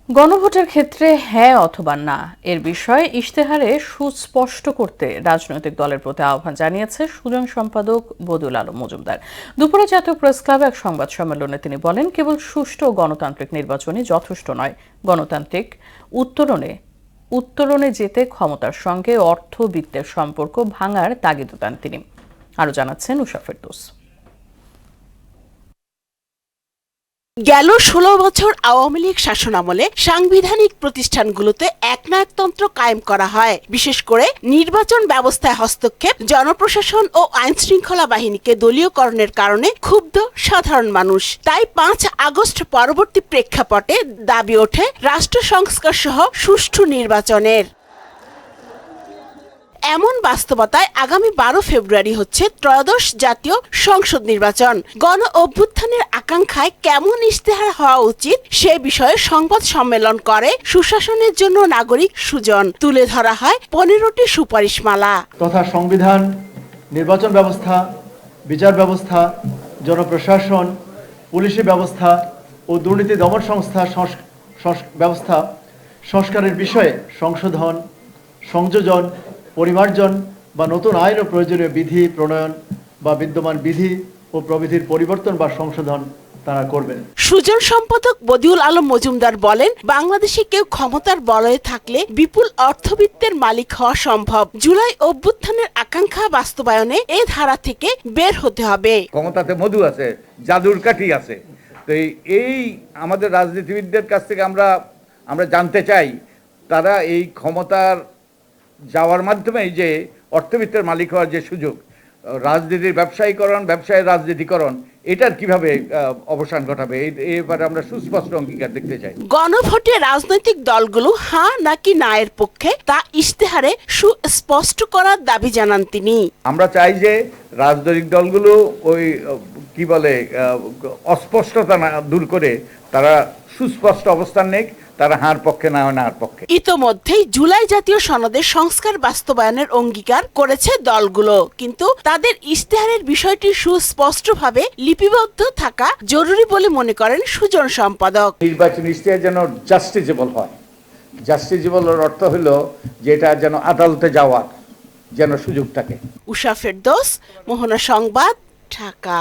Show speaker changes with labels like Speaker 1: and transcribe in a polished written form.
Speaker 1: গণভোটের ক্ষেত্রে হ্যাঁ অথবা না এর বিষয়ে ইশতেহারে সুস্পষ্ট করতে রাজনৈতিক দলের প্রতি আহ্বান জানিয়েছে সুজন সম্পাদক বদিউল আলম মজুমদার। দুপুরে জাতীয় প্রেস ক্লাবে এক সংবাদ সম্মেলনে তিনি বলেন, কেবল সুষ্ঠু ও গণতান্ত্রিক নির্বাচনই যথেষ্ট নয়, গণতান্ত্রিক উত্তরণে যেতে ক্ষমতার সঙ্গে অর্থবিত্তের সম্পর্ক ভাঙার তাগিদ দেন তিনি। আরো জানাচ্ছেন উষা ফেরদৌস।
Speaker 2: গেল ১৬ বছর আওয়ামী লীগ শাসনামলে সাংবিধানিক প্রতিষ্ঠানগুলোতে একনায়কতন্ত্র কায়েম করা হয়। বিশেষ করে নির্বাচন ব্যবস্থায় হস্তক্ষেপ, জনপ্রশাসন ও আইন শৃঙ্খলা বাহিনীকে দলীয়করণের কারণে ক্ষুব্ধ সাধারণ মানুষ। তাই ৫ আগস্ট পরবর্তী প্রেক্ষাপটে দাবি ওঠে রাষ্ট্র সংস্কার সহ সুষ্ঠু নির্বাচনের। এমন বাস্তবতায় আগামী ১২ ফেব্রুয়ারি হচ্ছে ত্রয়োদশ জাতীয় সংসদ নির্বাচন। গণ অভ্যুত্থানের আকাঙ্ক্ষায় কেমন ইশতেহার হওয়া উচিত সে বিষয়ে সংবাদ সম্মেলন করে সুশাসনের জন্য নাগরিক সুজন। তুলে ধরা হয় ১৫টি সুপারিশমালা
Speaker 3: তথা সংবিধান, নির্বাচন ব্যবস্থা, বিচার ব্যবস্থা, জনপ্রশাসন, পুলিশি ব্যবস্থা ও দুর্নীতি দমন সংস্থা ব্যবস্থা সংস্কারের বিষয়ে সংশোধন, সংযোজন, পরিমার্জন বা নতুন আইন ও প্রয়োজনীয় বিধি প্রণয়ন বা বিদ্যমান বিধি ও প্রবিধির পরিবর্তন বা সংশোধন তারা করবেন।
Speaker 2: সুজন সম্পাদক বদিউল আলম মজুমদার বলেন, বাংলাদেশে কেউ ক্ষমতার বলয়ে থাকলে বিপুল অর্থবিত্তের মালিক হওয়া সম্ভব। জুলাই অভ্যুত্থানের আকাঙ্ক্ষা বাস্তবায়নে এ ধারা থেকে বের হতে হবে।
Speaker 4: ক্ষমতাতে মধু আছে, জাদুর কাঠি আছে। তো এই আমাদের রাজনীতিবিদদের কাছ থেকে আমরা জানতে চাই, তারা এই ক্ষমতার যাওয়ার মাধ্যমে যে অর্থবিত্তের মালিক হওয়ার যে সুযোগ, রাজনীতির ব্যবসায়ীকরণ, ব্যবসায়ের রাজনীতিকরণ, এটার কিভাবে অবসান ঘটাবে, এবারে আমরা সুস্পষ্ট অঙ্গীকার দেখতে চাই।
Speaker 2: গণভোটে রাজনৈতিক দলগুলো হ্যাঁ নাকি না এর পক্ষে তা ইশতেহারে সুস্পষ্ট করার দাবি জানান তিনি।
Speaker 4: আমরা চাই যে রাজনৈতিক দলগুলো ওই কি বলে অস্পষ্টতা দূর করে তারা সুস্পষ্ট অবস্থান নেক, তারা হার পক্ষে না হার পক্ষে।
Speaker 2: ইতোমধ্যেই জুলাই জাতীয় সনদের সংস্কার বাস্তবায়নের অঙ্গীকার করেছে দলগুলো, কিন্তু তাদের ইশতেহারের বিষয়টি সুস্পষ্টভাবে লিপিবদ্ধ থাকা জরুরি বলে মনে করেন সুজন সম্পাদক।
Speaker 4: নির্বাচন ইশতেহার যেন জাস্টিসেবল হয়। জাস্টিসেবলের অর্থ হলো যেটা যেন আদালতে যাওয়ার যেন সুযোগ থাকে।
Speaker 2: উষা ফেরদৌস, মোহনা সংবাদ, ঢাকা।